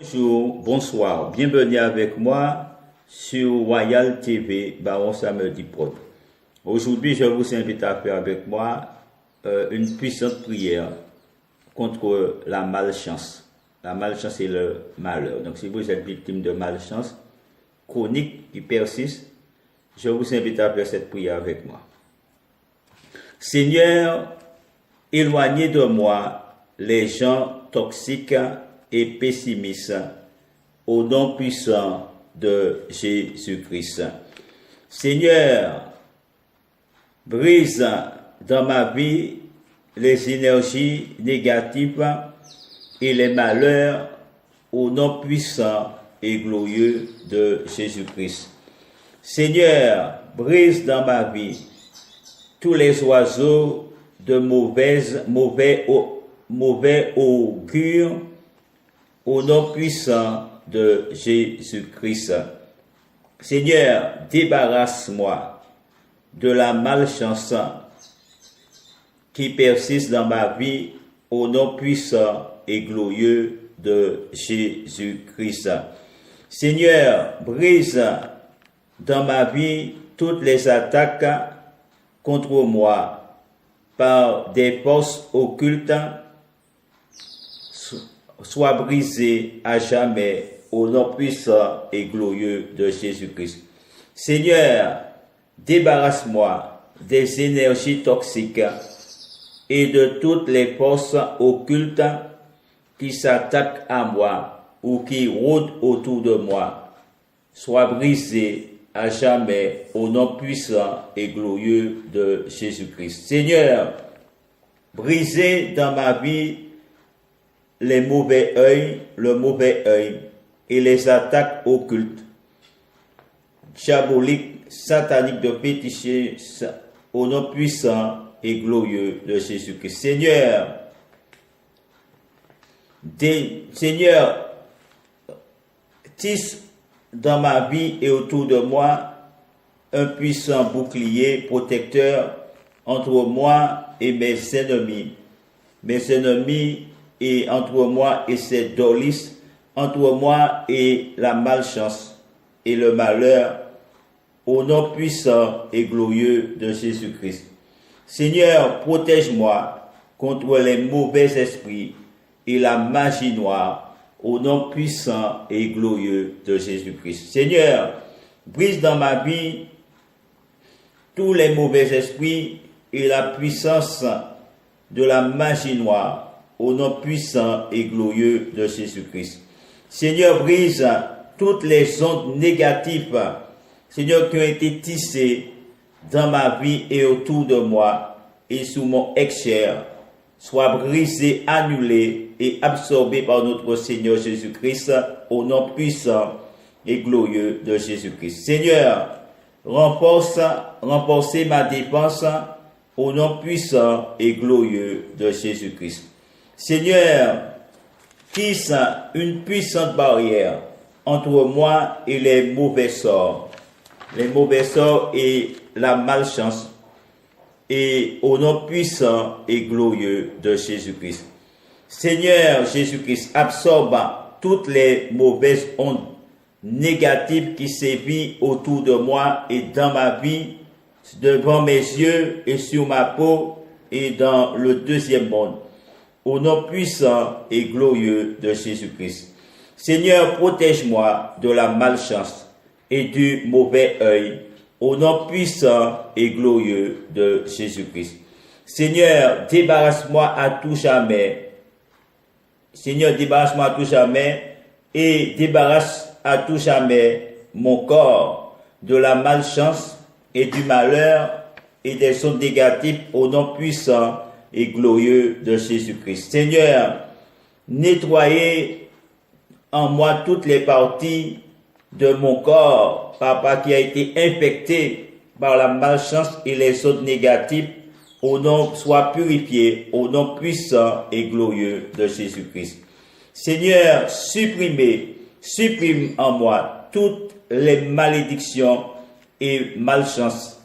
Bonjour, bonsoir, bienvenue avec moi sur Royal TV, Baron Samedi Prod. Aujourd'hui, je vous invite à faire avec moi une puissante prière contre la malchance. La malchance et le malheur. Donc, si vous êtes victime de malchance chronique qui persiste, je vous invite à faire cette prière avec moi. Seigneur, éloignez de moi les gens toxiques et pessimistes au nom puissant de Jésus-Christ. Seigneur, brise dans ma vie les énergies négatives et les malheurs au nom puissant et glorieux de Jésus-Christ. Seigneur, brise dans ma vie tous les oiseaux de mauvais augure au nom puissant de Jésus-Christ. Seigneur, débarrasse-moi de la malchance qui persiste dans ma vie au nom puissant et glorieux de Jésus-Christ. Seigneur, brise dans ma vie toutes les attaques contre moi par des forces occultes, soit brisées à jamais au nom puissant et glorieux de Jésus-Christ. Seigneur, débarrasse-moi des énergies toxiques et de toutes les forces occultes qui s'attaquent à moi ou qui rôdent autour de moi, soit brisées à jamais au nom puissant et glorieux de Jésus-Christ. Seigneur, brisez dans ma vie le mauvais œil et les attaques occultes, diaboliques, sataniques de fétichisme au nom puissant et glorieux de Jésus-Christ. Seigneur, tisse dans ma vie et autour de moi un puissant bouclier protecteur entre moi et mes ennemis et entre moi et ces dolistes, entre moi et la malchance et le malheur, au nom puissant et glorieux de Jésus-Christ. Seigneur, protège-moi contre les mauvais esprits et la magie noire, au nom puissant et glorieux de Jésus-Christ. Seigneur, brise dans ma vie tous les mauvais esprits et la puissance de la magie noire, au nom puissant et glorieux de Jésus-Christ. Seigneur, brise toutes les ondes négatives, Seigneur, qui ont été tissées dans ma vie et autour de moi et sous mon ex-chair, soient brisées, annulées et absorbées par notre Seigneur Jésus-Christ, au nom puissant et glorieux de Jésus-Christ. Seigneur, renforcez ma défense au nom puissant et glorieux de Jésus-Christ. Seigneur, tisse une puissante barrière entre moi et les mauvais sorts et la malchance, et au nom puissant et glorieux de Jésus-Christ. Seigneur Jésus-Christ, absorbe toutes les mauvaises ondes négatives qui sévissent autour de moi et dans ma vie, devant mes yeux et sur ma peau et dans le deuxième monde, au nom puissant et glorieux de Jésus-Christ. Seigneur, protège-moi de la malchance et du mauvais œil, au nom puissant et glorieux de Jésus-Christ. Seigneur, débarrasse-moi à tout jamais. Seigneur, débarrasse-moi à tout jamais et débarrasse à tout jamais mon corps de la malchance et du malheur et des ondes négatives au nom puissant et glorieux de Jésus-Christ. Seigneur, nettoyez en moi toutes les parties de mon corps, Papa, qui a été infecté par la malchance et les ondes négatives, au nom, soit purifié au nom puissant et glorieux de Jésus-Christ. Seigneur, supprime en moi toutes les malédictions et malchances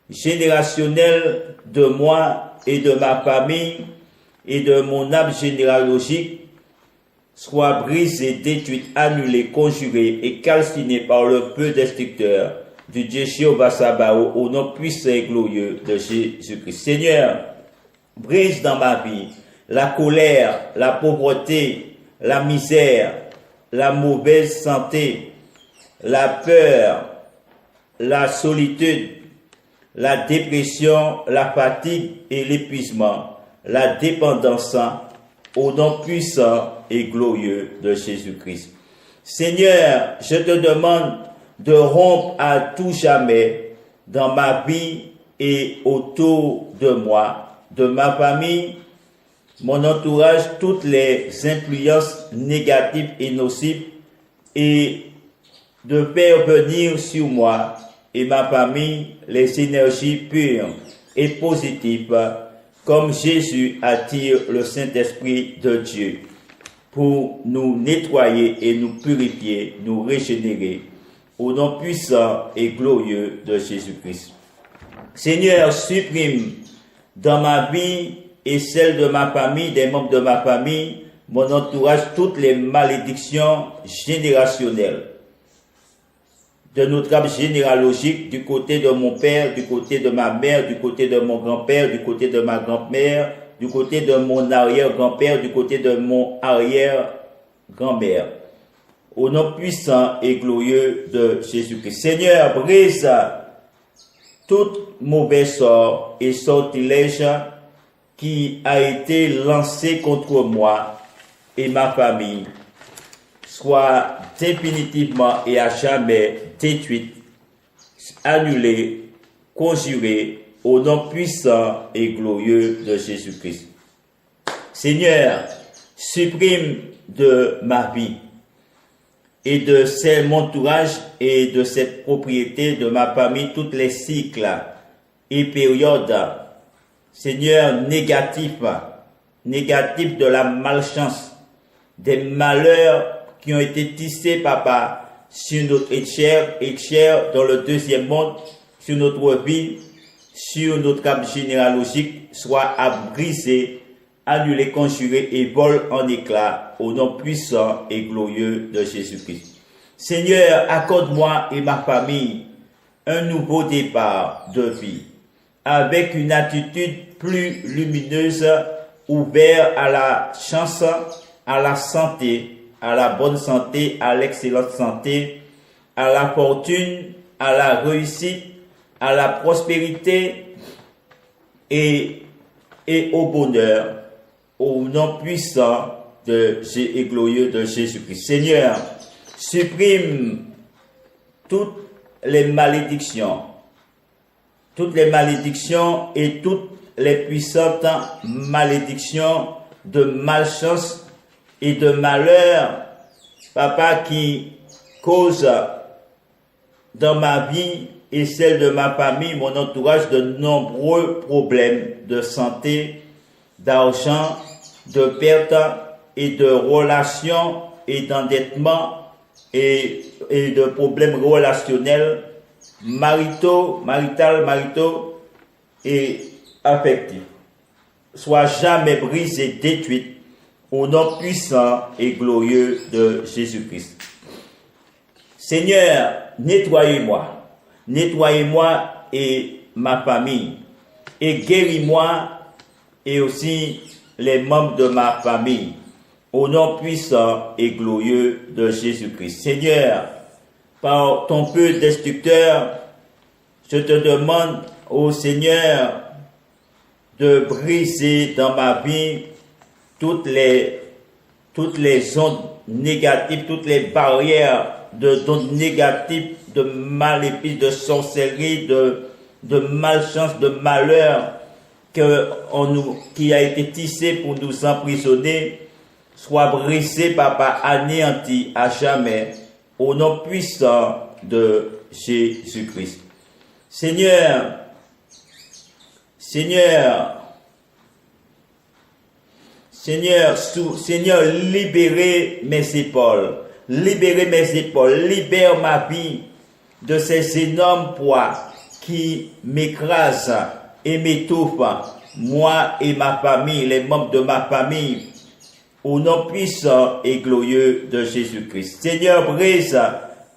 générationnelles de moi et de ma famille et de mon arbre généalogique soit brisée, détruite, annulée, conjurée et calcinée par le feu destructeur du Dieu Jéhovah Sabaoth, au nom puissant et glorieux de Jésus-Christ. Seigneur, brise dans ma vie la colère, la pauvreté, la misère, la mauvaise santé, la peur, la solitude, la dépression, la fatigue et l'épuisement, la dépendance, au nom puissant et glorieux de Jésus-Christ. Seigneur, je te demande de rompre à tout jamais dans ma vie et autour de moi, de ma famille, mon entourage, toutes les influences négatives et nocives et de faire venir sur moi et ma famille les énergies pures et positives comme Jésus attire le Saint-Esprit de Dieu pour nous nettoyer et nous purifier, nous régénérer au nom puissant et glorieux de Jésus-Christ. Seigneur, supprime dans ma vie et celle de ma famille, des membres de ma famille, mon entourage, toutes les malédictions générationnelles de notre arbre généalogique, du côté de mon père, du côté de ma mère, du côté de mon grand-père, du côté de ma grand-mère, du côté de mon arrière-grand-père, du côté de mon arrière-grand-mère. Au nom puissant et glorieux de Jésus-Christ. Seigneur, brise tout mauvais sort et sortilège qui a été lancé contre moi et ma famille, soit définitivement et à jamais détruite, annulée, conjurée au nom puissant et glorieux de Jésus-Christ. Seigneur, supprime de ma vie et de mon entourage et de cette propriété de ma famille toutes les cycles et périodes, Seigneur, négatifs de la malchance, des malheurs qui ont été tissés, Papa, sur notre chair dans le deuxième monde, sur notre vie, sur notre arbre généalogique, soit brisé, annulé, conjuré et vole en éclats au nom puissant et glorieux de Jésus-Christ. Seigneur, accorde-moi et ma famille un nouveau départ de vie, avec une attitude plus lumineuse, ouverte à la chance, à la santé, à la bonne santé, à l'excellente santé, à la fortune, à la réussite, à la prospérité et au bonheur, au nom puissant et glorieux de Jésus-Christ. Seigneur, supprime toutes les malédictions et toutes les puissantes malédictions de malchance et de malheur, Papa, qui causent dans ma vie et celle de ma famille, mon entourage, de nombreux problèmes de santé, d'argent, de perte et de relations et d'endettement et de problèmes relationnels, maritaux et affectifs. Sois jamais brisé, détruite au nom puissant et glorieux de Jésus-Christ. Seigneur, nettoyez-moi et ma famille, et guéris-moi et aussi les membres de ma famille, au nom puissant et glorieux de Jésus-Christ. Seigneur, par ton feu destructeur, je te demande, ô Seigneur, de briser dans ma vie toutes les ondes négatives, toutes les barrières d'ondes négatives, de maléfices, de sorcellerie, de malchance, de malheur qui a été tissé pour nous emprisonner, soit brisé, Papa, anéanti à jamais, au nom puissant de Jésus-Christ. Seigneur, libérez mes épaules, libère ma vie de ces énormes poids qui m'écrasent et m'étouffent, moi et ma famille, les membres de ma famille, au nom puissant et glorieux de Jésus-Christ. Seigneur, brise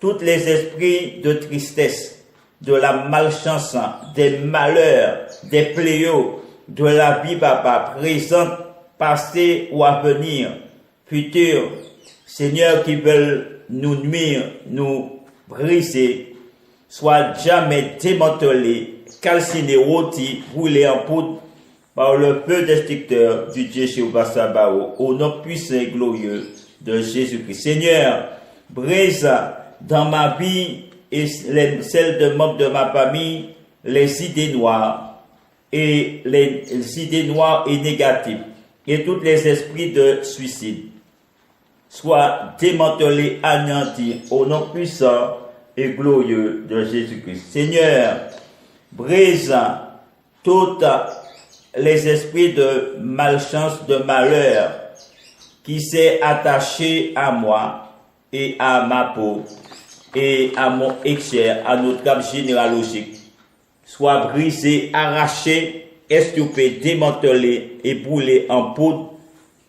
tous les esprits de tristesse, de la malchance, des malheurs, des pléaux, de la vie, papa, présente, passée ou à venir, future. Seigneur, qui veulent nous nuire, nous briser, soit jamais démantelés, calcinés, rôtis, brûlés en poudre par le feu destructeur du Dieu Jéhovah Sabaoth, au nom puissant et glorieux de Jésus-Christ. Seigneur, brise dans ma vie et celle de membres de ma famille les idées noires et les idées noires et négatives et tous les esprits de suicide soient démantelés, anéantis au nom puissant et glorieux de Jésus-Christ. Seigneur, brise toutes les esprits de malchance, de malheur qui s'est attaché à moi et à ma peau et à mon exer, à notre arbre généalogique, soit brisé, arraché, estoupé, démantelé et brûlé en poudre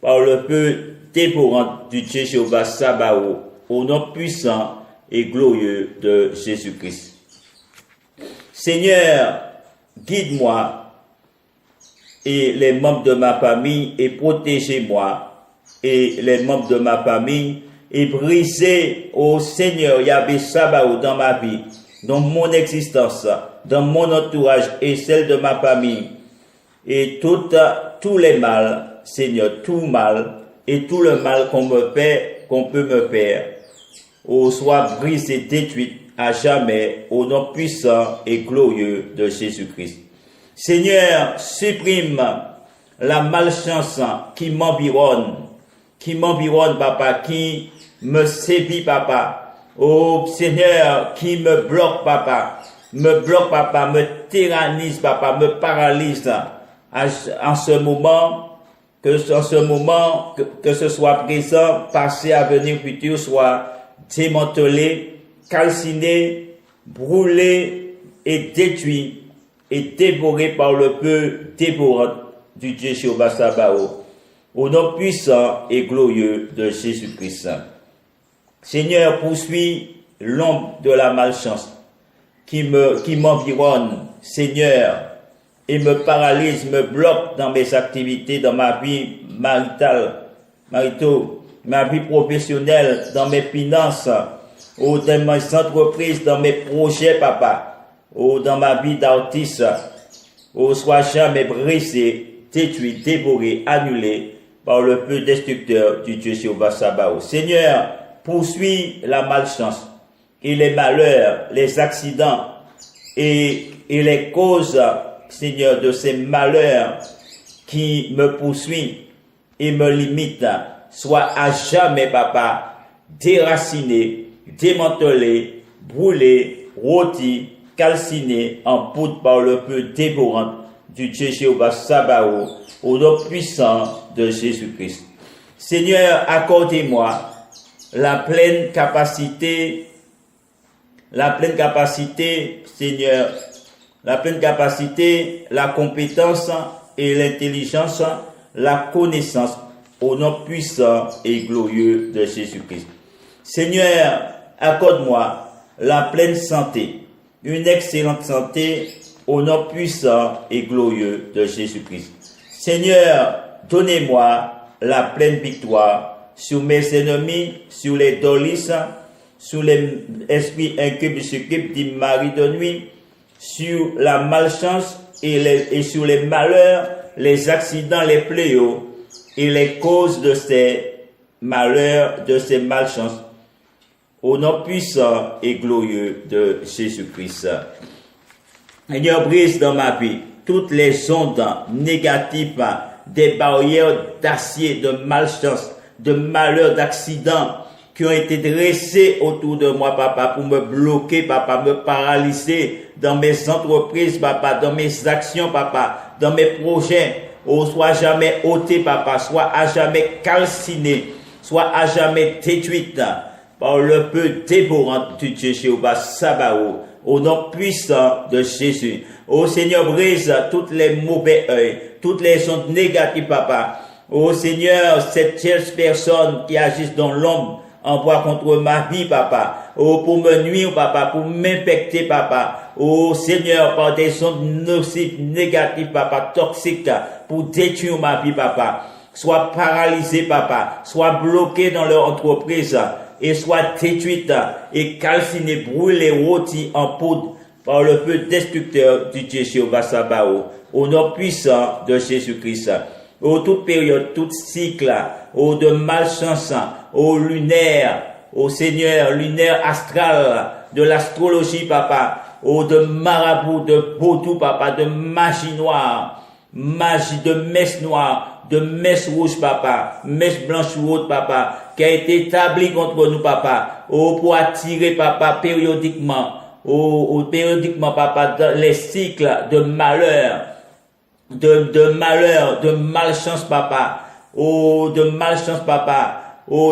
par le feu dévorant du Dieu Jéhovah Sabaoth, au nom puissant et glorieux de Jésus-Christ. Seigneur, guide-moi et les membres de ma famille et protégez-moi et les membres de ma famille et brisez, ô Seigneur Yahvé Sabaoth, dans ma vie, dans mon existence, dans mon entourage et celle de ma famille, et tous les mal, Seigneur, tout mal, et tout le mal qu'on peut me faire, soit brisé, détruit à jamais, au nom puissant et glorieux de Jésus-Christ. Seigneur, supprime la malchance qui m'environne, papa, qui me sévit, papa. Oh Seigneur, qui me bloque, papa, me tyrannise, papa, me paralyse en ce moment, que ce soit présent, passé, avenir, futur, soit démantelé, calciné, brûlé et détruit et dévoré par le feu dévorant du Dieu Jéhovah Sabaoth, au nom puissant et glorieux de Jésus-Christ. Seigneur, poursuis l'ombre de la malchance qui m'environne, Seigneur, et me paralyse, me bloque dans mes activités, dans ma vie ma vie professionnelle, dans mes finances, ou dans mes entreprises, dans mes projets, papa, ou dans ma vie d'artiste, ou soit jamais brisé, détruit, dévoré, annulé par le feu destructeur du Dieu Jéhovah Sabaoth. Seigneur, poursuis la malchance et les malheurs, les accidents et les causes, Seigneur, de ces malheurs qui me poursuivent et me limitent, soit à jamais, papa, déraciné, démantelé, brûlé, rôti, calciné en poudre par le feu dévorant du Dieu Jéhovah Sabaoth, au nom puissant de Jésus-Christ. Seigneur, accordez-moi la pleine capacité, Seigneur, la pleine capacité, la compétence et l'intelligence, la connaissance, au nom puissant et glorieux de Jésus-Christ. Seigneur, accorde-moi la pleine santé, une excellente santé, au nom puissant et glorieux de Jésus-Christ. Seigneur, donnez-moi la pleine victoire sur mes ennemis, sur les dolis, sur les esprits incubes, succubes, dit mari de nuit, sur la malchance et sur les malheurs, les accidents, les fléaux et les causes de ces malheurs, de ces malchances, au nom puissant et glorieux de Jésus-Christ. Seigneur, brise dans ma vie toutes les ondes négatives, des barrières d'acier, de malchance, de malheur, d'accidents qui ont été dressés autour de moi, papa, pour me bloquer, papa, me paralyser dans mes entreprises, papa, dans mes actions, papa, dans mes projets. Oh, soit jamais ôté, papa, soit à jamais calciné, soit à jamais détruite par le feu dévorant du Dieu Jéhovah Sabaoth, au nom puissant de Jésus. Oh Seigneur, brise toutes les mauvais œils, toutes les ondes négatives, papa, Oh Seigneur, cette tierce personne qui agisse dans l'ombre, envoie contre ma vie, papa. Oh, pour me nuire, papa, pour m'infecter, papa. Oh, Seigneur, par des ondes nocives, négatives, papa, toxiques, pour détruire ma vie, papa. Sois paralysé, papa. Sois bloqué dans leur entreprise et sois détruite et calcinée, brûlée, rôtie en poudre par le feu destructeur du Dieu Jéhovah Sabaoth. Au nom puissant de Jésus-Christ. Ô toute période, tout cycle, ô de malchance, ô lunaire, ô Seigneur, lunaire astral, de l'astrologie, papa, ô de marabout, de vaudou, papa, de magie noire, magie de messe noire, de messe rouge, papa, messe blanche ou autre, papa, qui a été établie contre nous, papa, ô pour attirer, papa, périodiquement, périodiquement, papa, dans les cycles de malheur, de malheur, de malchance, papa, de malchance, papa,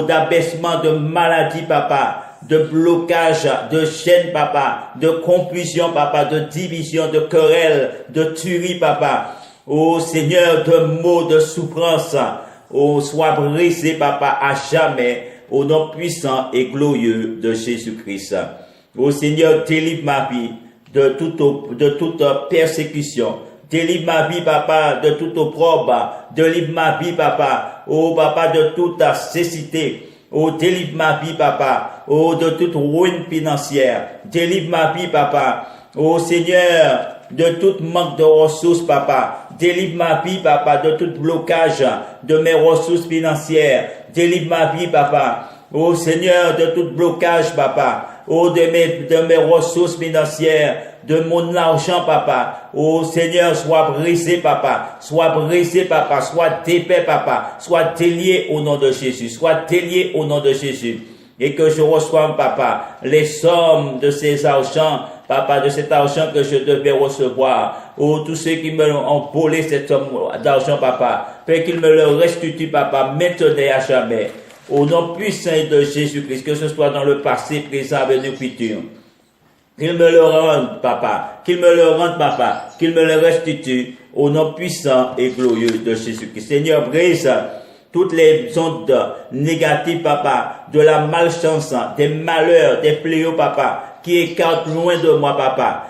d'abaissement, de maladie, papa, de blocage, de chaîne, papa, de confusion, papa, de division, de querelle, de tuerie, papa, Seigneur, de maux, de souffrance, sois brisé, papa, à jamais, au nom puissant et glorieux de Jésus-Christ. Seigneur, délivre ma vie de toute persécution. Délivre ma vie, papa, de toute opprobre. Délivre ma vie, papa. Papa, de toute cécité. Délivre ma vie, papa. De toute ruine financière. Délivre ma vie, papa. Seigneur, de tout manque de ressources, papa. Délivre ma vie, papa, de tout blocage de mes ressources financières. Délivre ma vie, papa. Seigneur, de tout blocage, papa. De mes ressources financières, de mon argent, papa. Seigneur, sois brisé, papa. Sois brisé, papa. Sois défait, papa. Sois délié au nom de Jésus. Sois délié au nom de Jésus. Et que je reçoive, papa, les sommes de ces argents, papa, de cet argent que je devais recevoir. Tous ceux qui me ont volé cette somme d'argent, papa, fais qu'ils me le restituent, papa, maintenant et à jamais. Au nom puissant de Jésus-Christ, que ce soit dans le passé, présent, avenir, futur. Qu'il me le rende, papa. Qu'il me le rende, papa. Qu'il me le restitue. Au nom puissant et glorieux de Jésus-Christ. Seigneur, brise toutes les ondes négatives, papa, de la malchance, des malheurs, des fléaux, papa, qui écartent loin de moi, papa.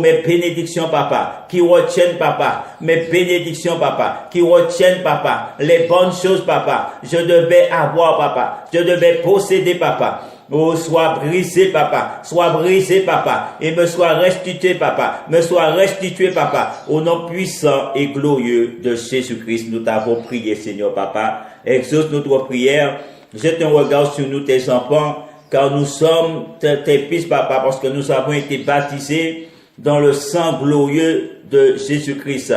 Mes bénédictions, papa, qui retiennent, papa, mes bénédictions, papa, qui retiennent, papa, les bonnes choses, papa, je devais avoir, papa, je devais posséder, papa. Sois brisé, papa, sois brisé, papa, et me sois restitué, papa, me sois restitué, papa, au nom puissant et glorieux de Jésus-Christ. Nous t'avons prié, Seigneur, papa. Exauce notre prière. Jette un regard sur nous, tes enfants, car nous sommes tes fils, papa, parce que nous avons été baptisés dans le sang glorieux de Jésus-Christ,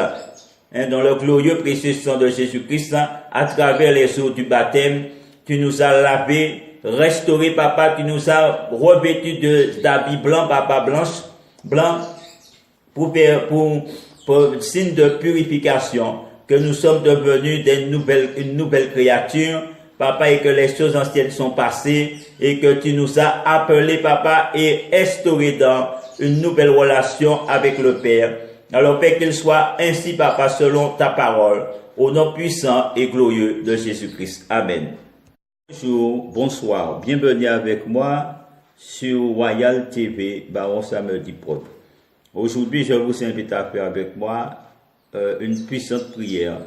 dans le glorieux précieux sang de Jésus-Christ, à travers les eaux du baptême, tu nous as lavés, restaurés, papa, tu nous as revêtus d'habits blancs, papa, blanc, pour signe de purification, que nous sommes devenus une nouvelle créature, papa, et que les choses anciennes sont passées, et que tu nous as appelés, papa, et instaurés dans une nouvelle relation avec le Père. Alors, Père, qu'il soit ainsi, papa, selon ta parole, au nom puissant et glorieux de Jésus-Christ. Amen. Bonjour, bonsoir, bienvenue avec moi sur Royal TV, Baron Samuel Diprod. Aujourd'hui, je vous invite à faire avec moi une puissante prière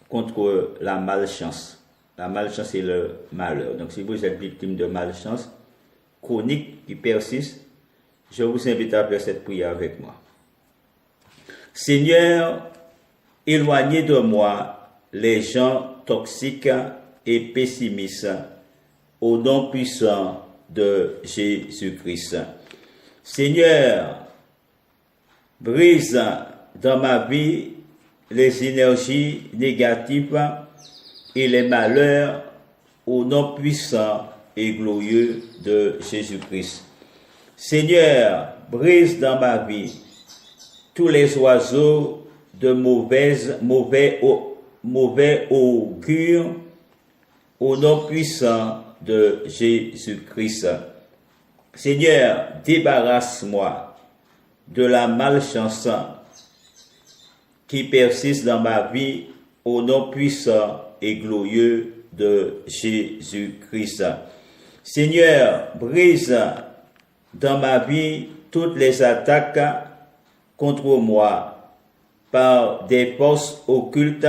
contre la malchance. La malchance et le malheur. Donc, si vous êtes victime de malchance chronique qui persiste, je vous invite à faire cette prière avec moi. Seigneur, éloignez de moi les gens toxiques et pessimistes au nom puissant de Jésus-Christ. Seigneur, brise dans ma vie les énergies négatives et les malheurs au nom puissant et glorieux de Jésus-Christ. Seigneur, brise dans ma vie tous les oiseaux de mauvais augure au nom puissant de Jésus-Christ. Seigneur, débarrasse-moi de la malchance qui persiste dans ma vie au nom puissant et glorieux de Jésus-Christ. Seigneur, brise dans ma vie toutes les attaques contre moi par des forces occultes